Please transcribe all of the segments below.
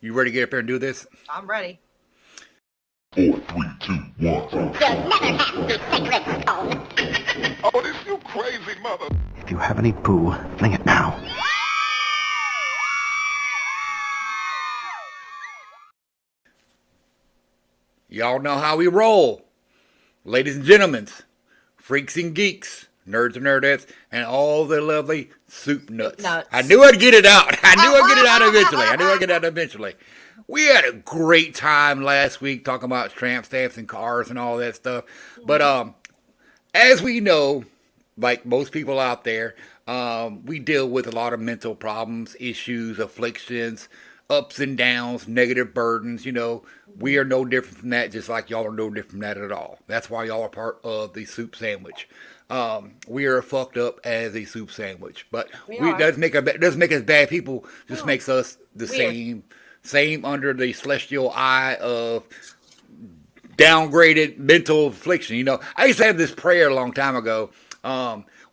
You ready to get up there and do this? I'm ready. 4, 3, 2, 1. You'll never have the sacred stone. Oh, this you crazy mother. If you have any poo, bring it now. Y'all know how we roll. Ladies and gentlemen, freaks and geeks, nerds and nerdettes, and all the lovely soup nuts. I knew I'd get it out. Eventually. We had a great time last week talking about tramp stamps and cars and all that stuff. But as we know, like most people out there, we deal with a lot of mental problems, issues, afflictions, ups and downs, negative burdens. You know, we are no different from that, just like y'all are no different from that at all. That's why y'all are part of the soup sandwich. We are fucked up as a soup sandwich, but it doesn't make us bad people. Just makes us the same under the celestial eye of downgraded mental affliction. You know, I used to have this prayer a long time ago.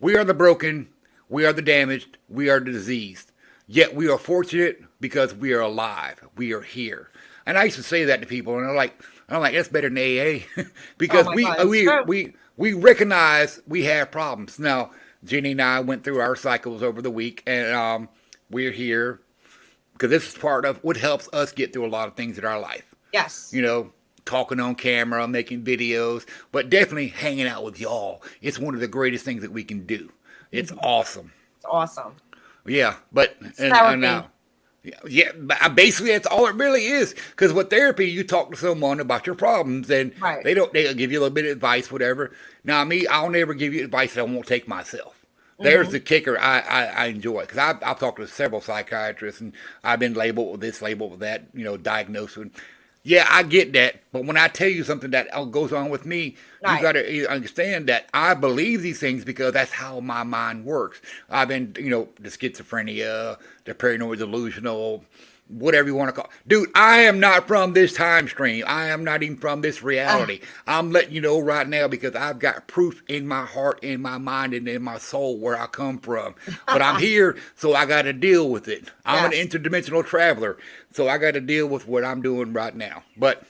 We are the broken, we are the damaged, we are the diseased. Yet we are fortunate because we are alive. We are here. And I used to say that to people, and I'm like, that's better than AA, because we recognize we have problems. Now, Jenny and I went through our cycles over the week, and we're here because this is part of what helps us get through a lot of things in our life. Yes. You know, talking on camera, making videos, but definitely hanging out with y'all. It's one of the greatest things that we can do. It's awesome. It's awesome. Yeah, but and now, basically that's all it really is. Because with therapy, you talk to someone about your problems, and they'll give you a little bit of advice, whatever. Now, me, I'll never give you advice that I won't take myself. There's the kicker I enjoy, because I've talked to several psychiatrists, and I've been labeled with this, labeled with that, you know, diagnosed with. Yeah, I get that, but when I tell you something that goes on with me, you got to understand that I believe these things because that's how my mind works. I've been, you know, the schizophrenia, the paranoid delusional, whatever you want to call it. Dude, I am not from this time stream. I am not even from this reality. I'm letting you know right now because I've got proof in my heart, in my mind, and in my soul where I come from. But I'm here, so I got to deal with it. I'm an interdimensional traveler, so I got to deal with what I'm doing right now. But,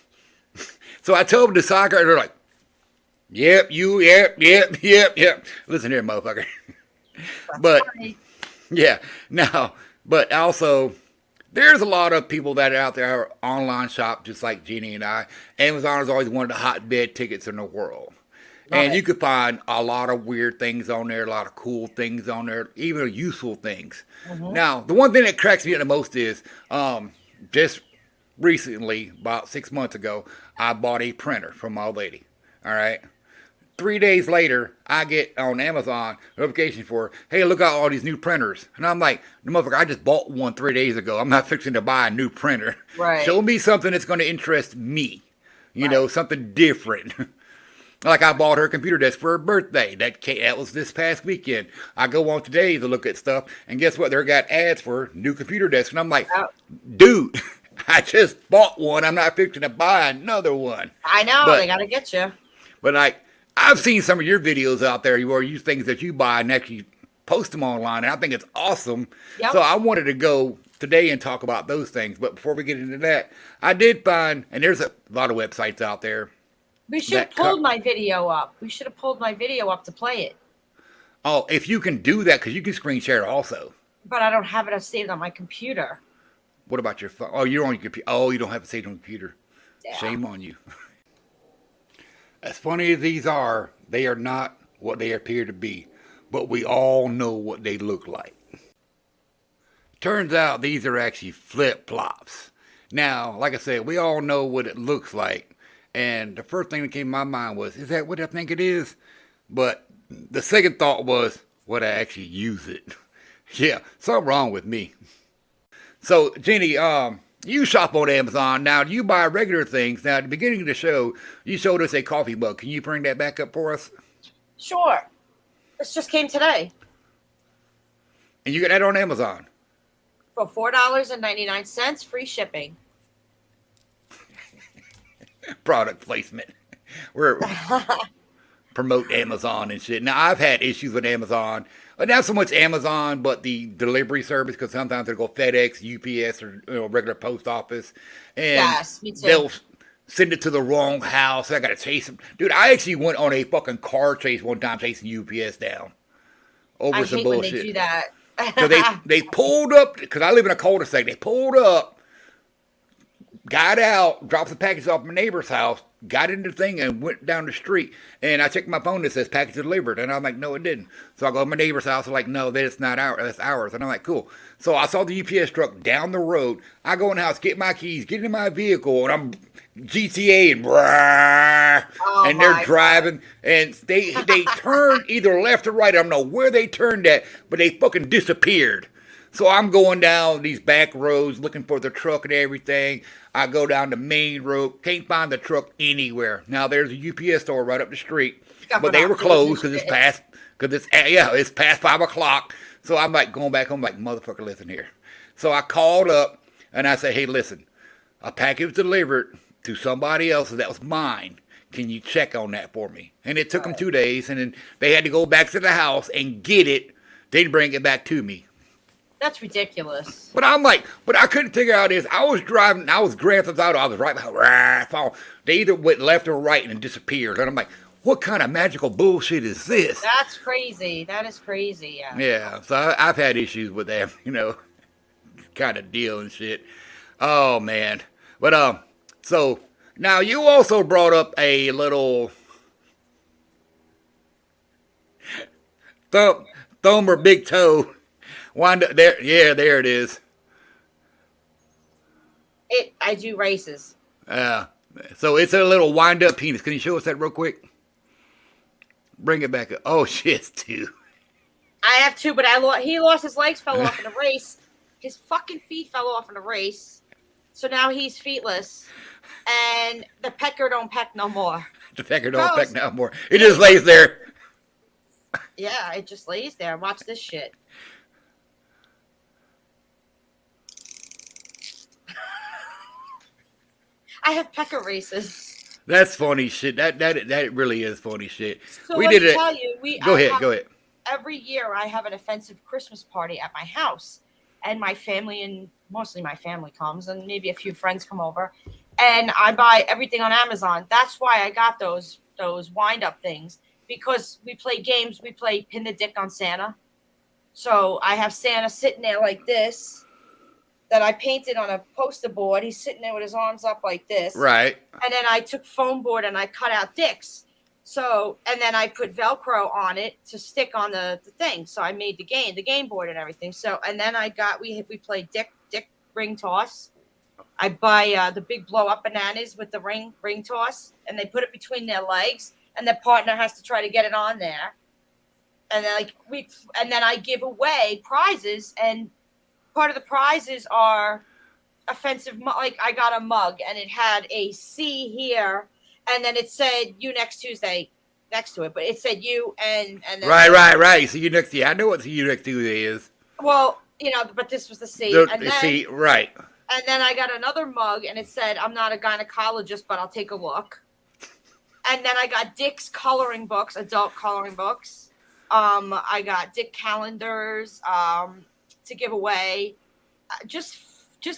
so I told the psychiatrist, they're like, yep. Listen here, motherfucker. But, yeah, now, but also, there's a lot of people that are out there online shop just like Jeannie and I. Amazon is always one of the hotbed tickets in the world. And you could find a lot of weird things on there, a lot of cool things on there, even useful things. Now, the one thing that cracks me up the most is just recently, about 6 months ago, I bought a printer from my old lady. All right. 3 days later, I get on Amazon a notification for, hey, look at all these new printers. And I'm like, no, motherfucker, I just bought one 3 days ago. I'm not fixing to buy a new printer. Show me something that's going to interest me. You know, something different. Like I bought her computer desk for her birthday. That was this past weekend. I go on today to look at stuff, and guess what? They got ads for new computer desks. And I'm like, dude, I just bought one. I'm not fixing to buy another one. I know. But they got to get you. But like, I've seen some of your videos out there where you things that you buy and actually post them online, and I think it's awesome. So I wanted to go today and talk about those things. But before we get into that, I did find, and there's a lot of websites out there. We should have pulled my video up. We should have pulled my video up to play it. Oh, if you can do that, because you can screen share it also. But I don't have it saved on my computer. What about your phone? Oh, you're on your computer. Oh, you don't have it saved on your computer. Shame on you. As funny as these are, they are not what they appear to be, but we all know what they look like. Turns out these are actually flip-flops. Now, like I said, we all know what it looks like, and the first thing that came to my mind was, is that what I think it is? But the second thought was, would I actually use it? Yeah, something wrong with me. So, Jeannie, you shop on Amazon. Now, you buy regular things. Now, at the beginning of the show, you showed us a coffee mug. Can you bring that back up for us? Sure. This just came today. And you get that on Amazon? For $4.99, free shipping. Product placement. We're promote Amazon and shit. Now, I've had issues with Amazon Not so much Amazon, but the delivery service, because sometimes they'll go FedEx, UPS, or regular post office, and Yes, me too. they'll send it to the wrong house. I got to chase them. Dude, I actually went on a fucking car chase one time chasing UPS down over I some hate bullshit. when they do that. So they pulled up, because I live in a cul-de-sac. They pulled up, got out, dropped the package off my neighbor's house, got into the thing, and went down the street. And I checked my phone, it says package delivered. And I'm like, no, it didn't. So I go to my neighbor's house, I'm like, no, that's not ours, that's ours. And I'm like, cool. So I saw the UPS truck down the road. I go in the house, get my keys, get in my vehicle, and I'm GTA and and they're driving, and they turned either left or right. I don't know where they turned at, but they fucking disappeared. So I'm going down these back roads looking for the truck and everything. I go down the main road, can't find the truck anywhere. Now there's a UPS store right up the street, but they were closed because it's past 5 o'clock. So I'm like going back home, like, motherfucker, listen here. So I called up and I said, hey, listen, a package was delivered to somebody else that was mine. Can you check on that for me? And it took them 2 days, and then they had to go back to the house and get it. They'd bring it back to me. That's ridiculous. But I'm like, but I couldn't figure out this. I was driving, I was Grand Theft Auto, I was right behind. They either went left or right and disappeared. And I'm like, what kind of magical bullshit is this? That's crazy. That is crazy. Yeah. Yeah, so I've had issues with that, kind of deal and shit. Oh man, but so now you also brought up a little thumb or big toe. Wind up there, yeah, there it is. I do races. So it's a little wind up penis. Can you show us that real quick? Bring it back up. Oh shit, it's two. I have two, but he lost his legs, fell off in a race. His fucking feet fell off in a race. So now he's feetless. And the pecker don't peck no more. The pecker don't peck no more. It just lays there. Yeah, it just lays there. Watch this shit. I have pecker races. That's funny shit. That really is funny shit. So let me tell you, Go ahead. Every year I have an offensive Christmas party at my house, and my family, and mostly my family, comes, and maybe a few friends come over, and I buy everything on Amazon. That's why I got those wind up things, because we play games. We play pin the dick on Santa. So I have Santa sitting there like this, that I painted on a poster board. He's sitting there with his arms up like this. Right. And then I took foam board and I cut out dicks. So, and then I put Velcro on it to stick on the thing. So I made the game board and everything. So, and then we play dick ring toss. I buy the big blow up bananas with the ring toss, and they put it between their legs, and their partner has to try to get it on there. And then and then I give away prizes, and part of the prizes are offensive. Like I got a mug, and it had a C here, and then it said "You next Tuesday" next to it, but it said "You" and then right. See you next Tuesday. I know what see you next Tuesday is. Well, but this was the C. Right. And then I got another mug, and it said, "I'm not a gynecologist, but I'll take a look." And then I got Dick's coloring books, adult coloring books. I got Dick calendars to give away. Just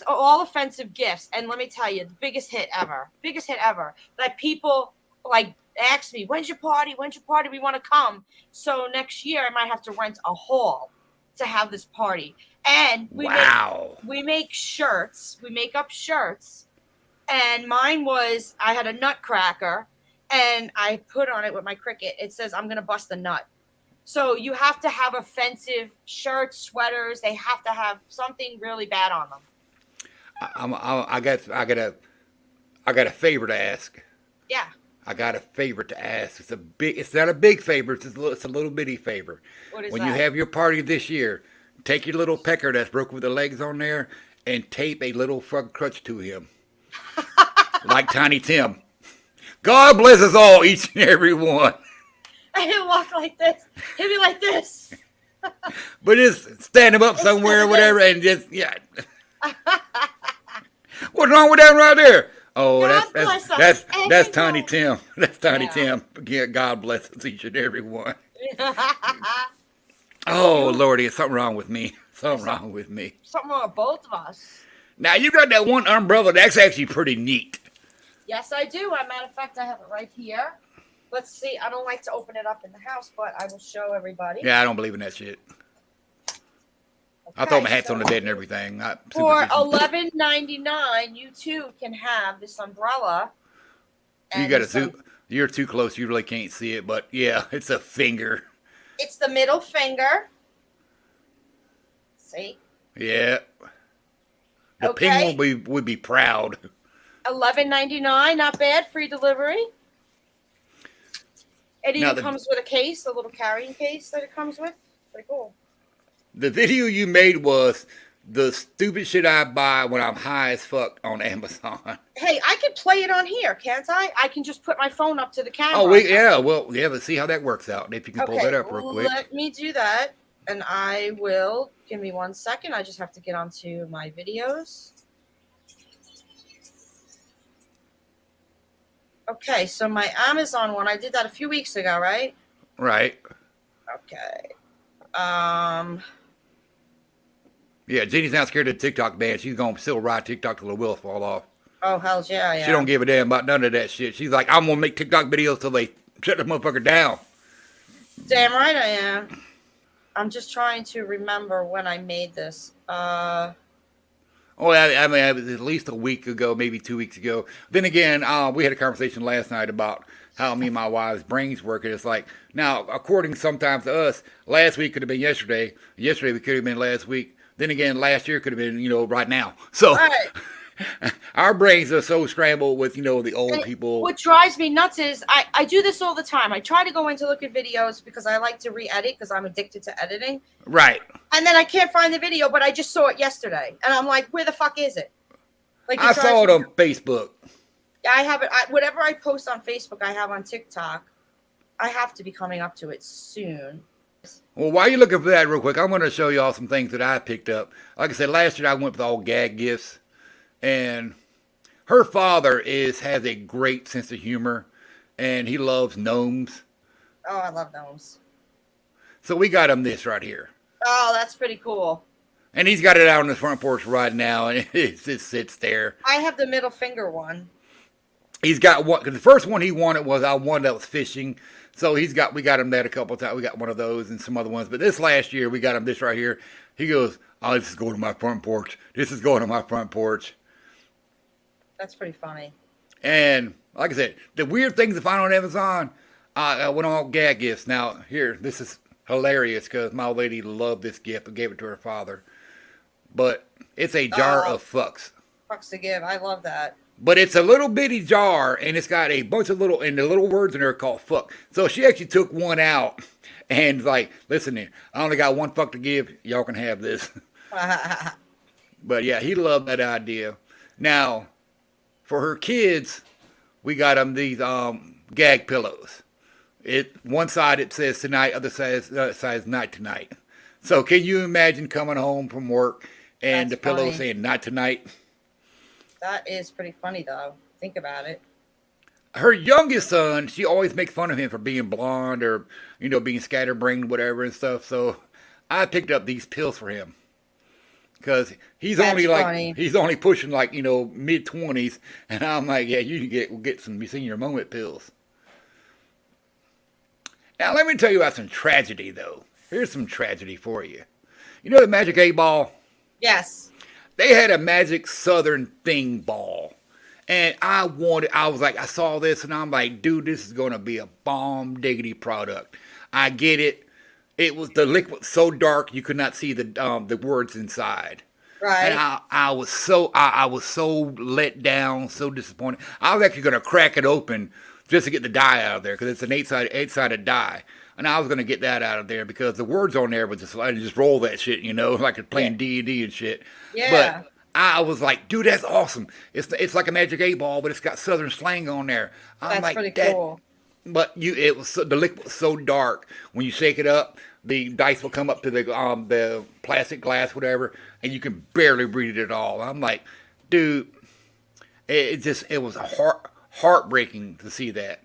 all offensive gifts. And let me tell you, the biggest hit ever. That people ask me, when's your party? We want to come. So next year I might have to rent a hall to have this party. And we make shirts. We make up shirts. And mine was, I had a nutcracker, and I put on it with my Cricut. It says, "I'm going to bust a nut." So you have to have offensive shirts, sweaters. They have to have something really bad on them. I got a favor to ask. Yeah. I got a favor to ask. It's not a big favor. It's a little bitty favor. What is when that? you have your party this year, take your little pecker that's broke with the legs on there and tape a little frog crutch to him, like Tiny Tim. God bless us all, each and every one. I didn't walk like this. Hit me like this. But just stand him up somewhere or whatever, and just What's wrong with that right there? Oh, that's Tiny Tim. That's Tiny Tim. Yeah, God bless us, each and every one. Oh, You, Lordy, there's something wrong with me. Something wrong with me. something wrong with both of us. Now, you got that one umbrella. That's actually pretty neat. Yes, I do. As a matter of fact, I have it right here. Let's see. I don't like to open it up in the house, but I will show everybody. Yeah, I don't believe in that shit. I Okay, throw my hats so on the bed and everything. for $11.99, you too can have this umbrella. You and got to some- zoom. You're too close. You really can't see it. But yeah, it's a finger. It's the middle finger. See? Yeah. The Okay. penguin would be proud. $11.99, not bad. Free delivery. It Now even comes with a case, a little carrying case that it comes with. Pretty cool. The video you made was the stupid shit I buy when I'm high as fuck on Amazon. Hey, I can play it on here, can't I? I can just put my phone up to the camera. Oh, yeah. Well, yeah, let's see how that works out. If you can pull Okay, that up real quick. let me do that, and I will. Give me 1 second. I just have to get onto my videos. Okay, so my Amazon one, I did that a few weeks ago, right? Right. Okay. Yeah, Jeannie's not scared of the TikTok ban. She's going to still ride TikTok till the wheels fall off. Oh, hell yeah, yeah. She don't give a damn about none of that shit. She's like, I'm going to make TikTok videos till they shut the motherfucker down. Damn right I am. I'm just trying to remember when I made this. Oh, I mean, it was at least a week ago, maybe 2 weeks ago. Then again, we had a conversation last night about how me and my wife's brains work. And it's like, now, according sometimes to us, last week could have been yesterday. Yesterday we could have been last week. Then again, last year could have been, right now. So Right. our brains are so scrambled with, the old And people. What drives me nuts is I do this all the time. I try to go in to look at videos because I like to re-edit because I'm addicted to editing. Right. And then I can't find the video, but I just saw it yesterday. And I'm like, where the fuck is it? Like I saw it drives on Facebook. I have it. Whatever I post on Facebook, I have on TikTok. I have to be coming up to it soon. Well, while you're looking for that real quick, I'm going to show y'all some things that I picked up. Like I said, last year I went with all gag gifts. And her father has a great sense of humor. And he loves gnomes. Oh, I love those. So we got him this right here. Oh, that's pretty cool. And he's got it out on his front porch right now. And it just sits there. I have the middle finger one. He's got one, because the first one he wanted was one that was fishing. So we got him that a couple of times. We got one of those and some other ones. But this last year, we got him this right here. He goes, oh, this is going to my front porch. This is going to my front porch. That's pretty funny. And like I said, the weird things to find on Amazon, I went on all gag gifts. Now, here, this is hilarious because my old lady loved this gift and gave it to her father. But it's a jar of fucks. Fucks to give. I love that. But it's a little bitty jar, and it's got a bunch of and the little words in there are called fuck. So she actually took one out and like, listen here, I only got one fuck to give. Y'all can have this. But yeah, he loved that idea. Now, for her kids, we got them these gag pillows. One side it says tonight, other side says night tonight. So can you imagine coming home from work and That's the pillow funny. saying night tonight? That is pretty funny, though. Think about it. Her youngest son, she always makes fun of him for being blonde or, being scatterbrained, whatever and stuff. So I picked up these pills for him. Because he's That's only funny. he's only pushing mid-20s. And I'm like, yeah, you can get some senior moment pills. Now, let me tell you about some tragedy, though. Here's some tragedy for you. You know the Magic 8 Ball? Yes. They had a Magic Southern Thing ball. And I saw this and I'm like, dude, this is going to be a bomb diggity product. I get it. The liquid so dark you could not see the words inside. Right. And I was so let down, so disappointed. I was actually going to crack it open just to get the dye out of there because it's an eight-sided dye. And I was going to get that out of there because the words on there was just roll that shit, like playing D&D and shit. Yeah. But I was like, dude, that's awesome. It's like a Magic 8 Ball, but it's got Southern slang on there. I'm That's like, pretty that, cool. But the liquid was so dark. When you shake it up, the dice will come up to the plastic glass, whatever, and you can barely read it at all. I'm like, dude, it was heartbreaking to see that.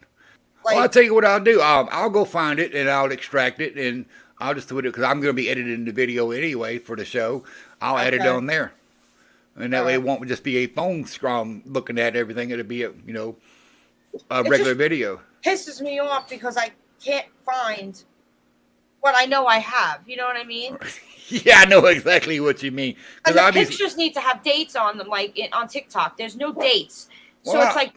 Like, Well, I'll tell you what I'll do. I'll go find it and I'll extract it and I'll just do it because I'm going to be editing the video anyway for the show. I'll edit it Okay. on there. And that way it won't just be a phone scrum looking at everything. It'll be a, a regular just- video. Pisses me off because I can't find what I know I have. You know what I mean? Yeah, I know exactly what you mean. And the obviously, pictures need to have dates on them, like on TikTok. There's no dates, so Well, it's like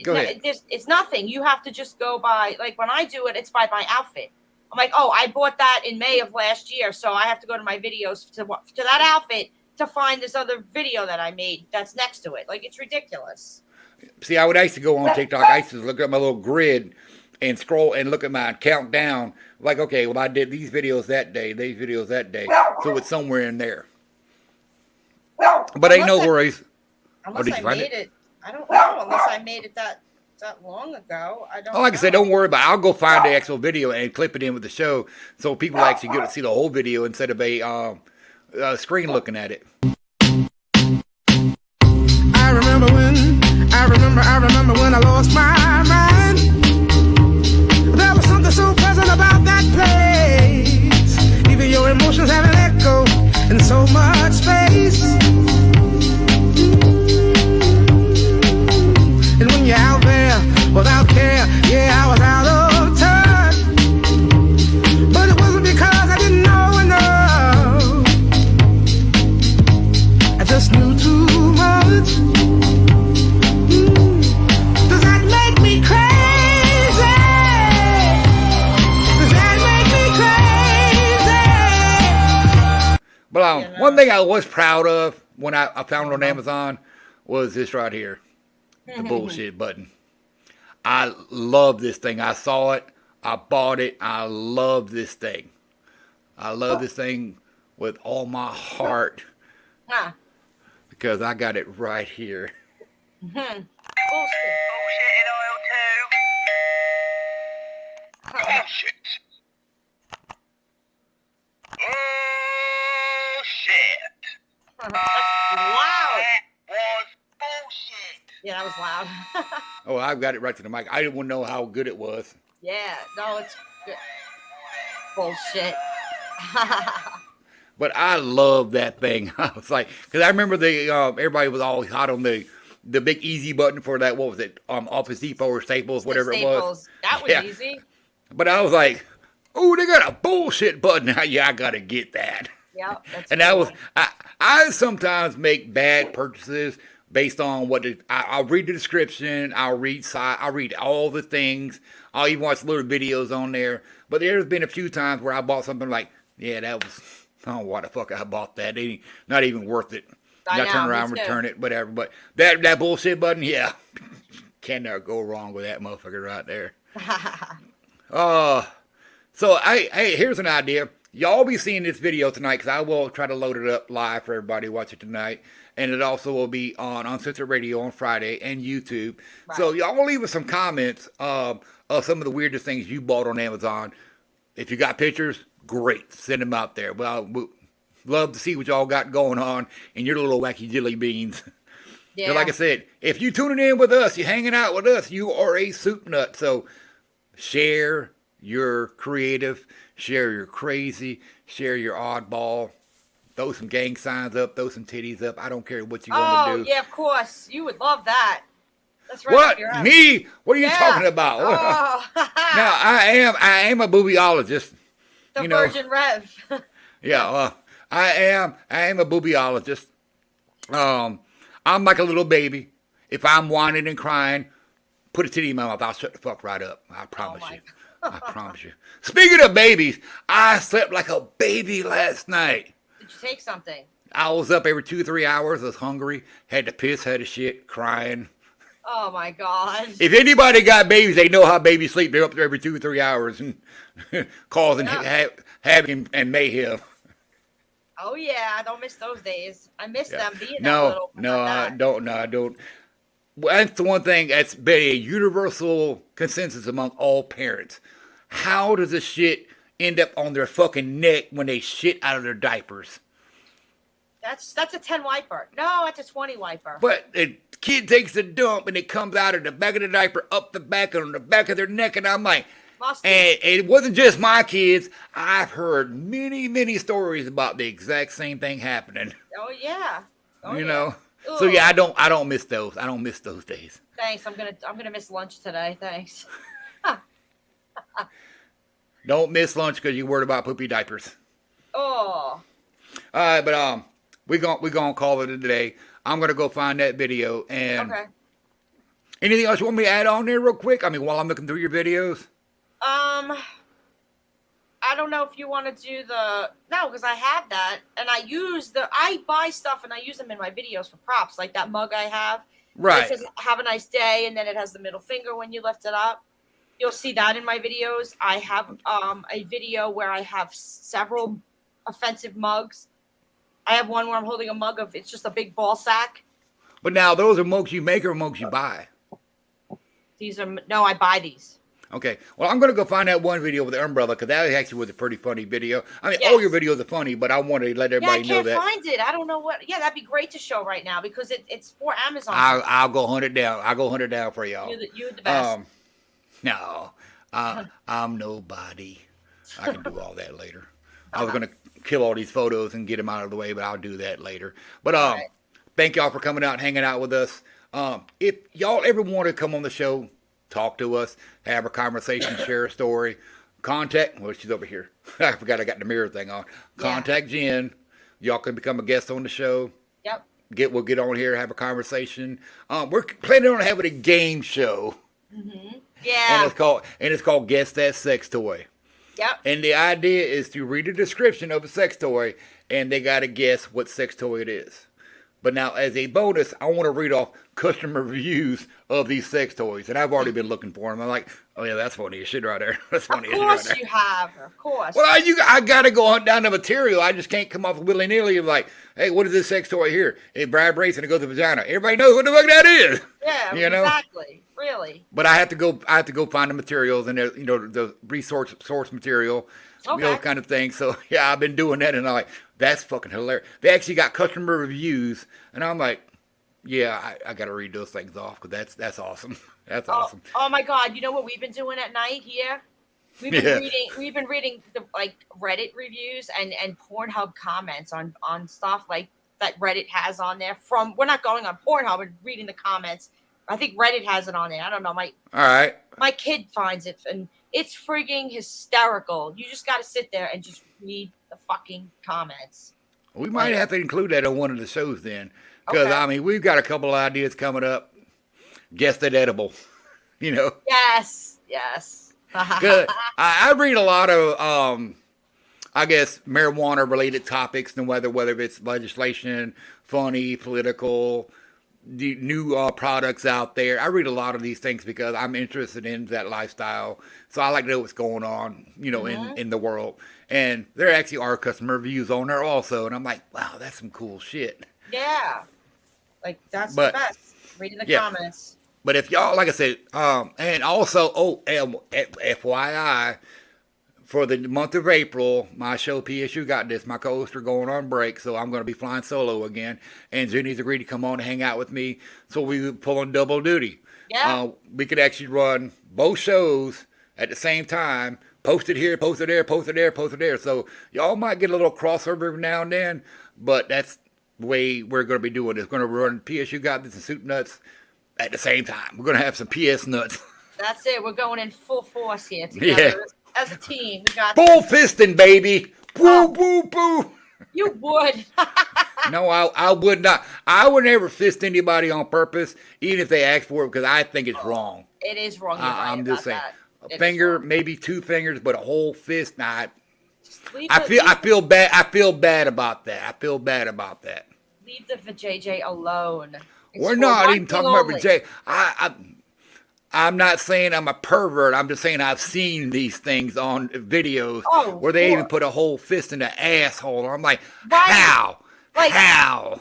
go ahead. it's nothing. You have to just go by, like when I do it, it's by my outfit. I'm like, oh, I bought that in May of last year, so I have to go to my videos to that outfit to find this other video that I made that's next to it. Like, it's ridiculous. See, I used to go on TikTok. I used to look at my little grid and scroll and look at my countdown. Like, okay, well, I did these videos that day, these videos that day. So it's somewhere in there. But ain't no worries. Unless did I you find made it? I don't know. Unless I made it that long ago. I don't Oh, like I said, know. don't worry about it. I'll go find the actual video and clip it in with the show so people actually get to see the whole video instead of a screen looking at it. I remember when I lost my mind. There was something so pleasant about that place. Even your emotions have an echo in so much space. And when you're out there without care, yeah, I was out of touch. But it wasn't because I didn't know enough. I just knew too much. Does that make me crazy? Does that make me crazy? But one thing I was proud of when I found it on Amazon was this right here. The bullshit button. I love this thing. I saw it. I bought it. I love this thing. I love this thing with all my heart Huh. because I got it right here. Bullshit. Bullshit. Bullshit. That's loud. Was bullshit. Yeah, that was loud. Oh, I've got it right to the mic. I didn't want to know how good it was. Yeah, no, it's good. Bullshit. But I love that thing. I was like, because I remember everybody was always hot on the big easy button for that. What was it? Office Depot or Staples, whatever it was. Staples. That was Yeah. easy. But I was like, oh, they got a bullshit button. Yeah, I gotta get that. Yeah, that's And that was cool. I sometimes make bad purchases based on what I'll read the description. I'll read all the things. I'll even watch little videos on there. But there's been a few times where I bought something like, yeah, that was, I don't know why the fuck I bought that. It ain't not even worth it. I Got to turn know, me around, too. return it, whatever. But that bullshit button, yeah, cannot go wrong with that motherfucker right there. So hey, here's an idea. Y'all be seeing this video tonight because I will try to load it up live for everybody to watch it tonight. And it also will be on Uncensored Radio on Friday and YouTube. Right. So y'all leave us some comments of some of the weirdest things you bought on Amazon. If you got pictures, great. Send them out there. Well, we'd love to see what y'all got going on in your little wacky jelly beans. 'Cause Yeah. like I said, if you tuning in with us, you're hanging out with us, you are a soup nut. So share your creative, share your crazy, share your oddball, throw some gang signs up, throw some titties up. I don't care what you want to Oh, do. yeah, of course. You would love that. That's right. What? up your alley. Me? What are you Yeah. talking about? Oh, Now, I am a boobyologist. the you know. Virgin Rev. Yeah, I am a boobyologist. I'm like a little baby. If I'm whining and crying, put a titty in my mouth. I'll shut the fuck right up. I promise my you. I promise you. Speaking of babies, I slept like a baby last night. Did you take something? I was up every 2-3 hours. I was hungry. Had to piss. Had to shit. Crying. Oh my God. If anybody got babies, they know how babies sleep. They're up there every 2-3 hours and causing havoc and mayhem. Oh yeah, I don't miss those days. I miss them being that No, little. but no, not I that. don't. No, I don't. Well, that's the one thing that's been a universal consensus among all parents. How does the shit end up on their fucking neck when they shit out of their diapers? That's a 10 wiper. No, that's a 20 wiper. But the kid takes a dump and it comes out of the back of the diaper, up the back, and on the back of their neck, and I'm like, Must And it wasn't just my kids. I've heard many, many stories about the exact same thing happening. Oh yeah. Oh, You yeah. know. Ugh. So yeah, I don't miss those. I don't miss those days. Thanks. I'm gonna miss lunch today. Thanks. Don't miss lunch because you worried about poopy diapers. Oh. All right, but we gonna call it a day. I'm gonna go find that video. And Okay. anything else you want me to add on there real quick? I mean, while I'm looking through your videos. I don't know if you want to do because I have that, and I buy stuff and I use them in my videos for props, like that mug I have. Right. It says "Have a nice day," and then it has the middle finger when you lift it up. You'll see that in my videos. I have a video where I have several offensive mugs. I have one where I'm holding a mug of it's just a big ball sack. But now those are mugs you make or mugs you buy. I buy these. Okay. Well, I'm going to go find that one video with the umbrella because that actually was a pretty funny video. I mean, Yes. all your videos are funny, but I want to let Yeah, I everybody know can't that. find it. I don't know what. Yeah, that'd be great to show right now because it's for Amazon. I'll go hunt it down. I'll go hunt it down for y'all. You're the best. No, I'm nobody. I can do all that later. I was going to kill all these photos and get them out of the way, but I'll do that later. But right. Thank y'all for coming out and hanging out with us. If y'all ever want to come on the show, talk to us, have a conversation, share a story, contact. Well, she's over here. I forgot I got the mirror thing on. Contact Jen. Y'all can become a guest on the show. Yep. We'll get on here, have a conversation. We're planning on having a game show. Mm-hmm. Yeah. And it's called Guess That Sex Toy. Yep. And the idea is to read a description of a sex toy, and they got to guess what sex toy it is. But now, as a bonus, I want to read off customer reviews of these sex toys, and I've already been looking for them. I'm like, oh yeah, that's funny as shit right there. That's funny as shit right Of course there. you have. Of course. Well, I got to go hunt down the material. I just can't come off willy nilly and like, hey, what is this sex toy here? It vibrates and it goes to the vagina. Everybody knows what the fuck that is. Yeah. You know? Exactly. Really. But I have to go find the materials and the source material, Okay. kind of thing. So yeah, I've been doing that, and I'm like, that's fucking hilarious. They actually got customer reviews, and I'm like, yeah, I got to read those things off because that's awesome. That's awesome. Oh my God! You know what we've been doing at night here? We've been reading the Reddit reviews and Pornhub comments on stuff like that Reddit has on there. We're not going on Pornhub, we're reading the comments. I think Reddit has it on there. I don't know. All right. My kid finds it, and it's frigging hysterical. You just got to sit there and just read the fucking comments. We might have to include that on one of the shows then, because Okay. I mean we've got a couple of ideas coming up. Guess that edible, Yes. 'Cause I read a lot of I guess marijuana related topics, no whether it's legislation, funny, political, the new products out there. I read a lot of these things because I'm interested in that lifestyle. So I like to know what's going on, in the world. And there actually are customer reviews on there also. And I'm like, wow, that's some cool shit. Yeah. That's But- the best. Reading the yeah. comments. But if y'all, like I said, and also, FYI, for the month of April, my show PSU Got This, my co-hosts are going on break, so I'm going to be flying solo again. And Jenny's agreed to come on and hang out with me, so we pull on double duty. Yeah. We could actually run both shows at the same time, post it here, post it there, post it there, post it there. So y'all might get a little crossover every now and then, but that's the way we're going to be doing this. We're going to run PSU Got This and Soup Nuts at the same time. We're going to have some PS Nuts. That's it. We're going in full force here together as a team. We got Full fisting, baby. Boo, boo, boo. You would. No, I would not. I would never fist anybody on purpose, even if they ask for it, because I think it's wrong. It is wrong. You're right I'm about just saying. that. It A is finger, wrong. maybe two fingers, but a whole fist, nah. Just leave I the- feel bad. I feel bad about that. I feel bad about that. Leave the vajayjay alone. It's We're for not one even thing talking about only. Jay. I'm not saying I'm a pervert. I'm just saying I've seen these things on videos Oh, where they even sure. put a whole fist in the asshole. I'm like, Right. how? Like- How?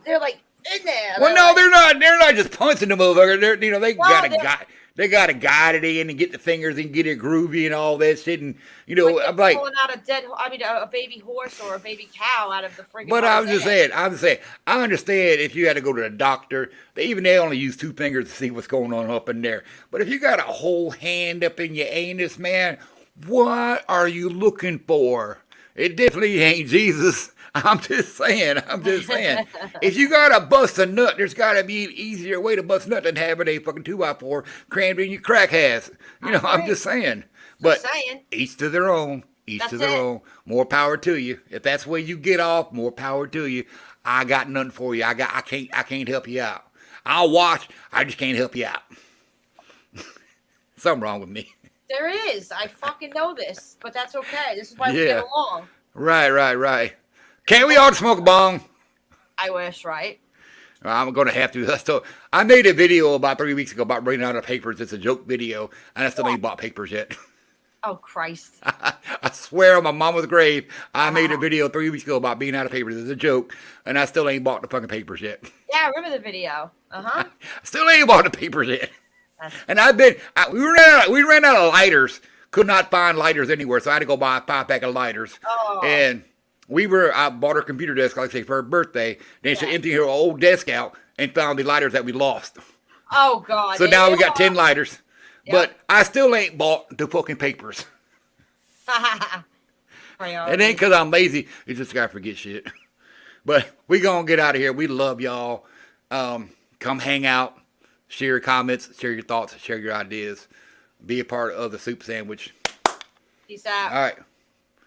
They're like in there. Well, no, they're not. They're not just punching the motherfucker. They they're- got they got to guide it in and get the fingers and get it groovy and all that shit. And you know, Like I'm like, pulling out a baby horse or a baby cow out of the friggin' but I was mother's just ass. saying, I understand if you had to go to the doctor, they only use 2 fingers to see what's going on up in there. But if you got a whole hand up in your anus, man, what are you looking for? It definitely ain't Jesus. I'm just saying. If you gotta bust a nut, there's gotta be an easier way to bust a nut than having a fucking 2x4 crammed in your crack ass. You know, I'm just saying. But each to their own. Each to their own. More power to you. If that's where you get off, more power to you. I got nothing for you. I can't help you out. I'll watch. I just can't help you out. Something wrong with me. There is. I fucking know this, but that's okay. This is why we get along. Right. Can't we all smoke a bong? I wish, right? I'm going to have to. So I made a video about 3 weeks ago about running out of papers. It's a joke video, and I still ain't bought papers yet. Oh, Christ. I swear on my mama's grave, I made a video 3 weeks ago about being out of papers. It's a joke, and I still ain't bought the fucking papers yet. Yeah, I remember the video. Uh-huh. Still ain't bought the papers yet. And we ran out of lighters. Could not find lighters anywhere, so I had to go buy a 5-pack of lighters. Oh. And I bought her computer desk, like I say, for her birthday. Then she emptied her old desk out and found the lighters that we lost. Oh, God. So now we got 10 lighters. Yep. But I still ain't bought the fucking papers. It ain't because I'm lazy. It's just got to forget shit. But we going to get out of here. We love y'all. Come hang out. Share your comments. Share your thoughts. Share your ideas. Be a part of the soup sandwich. Peace out. All right.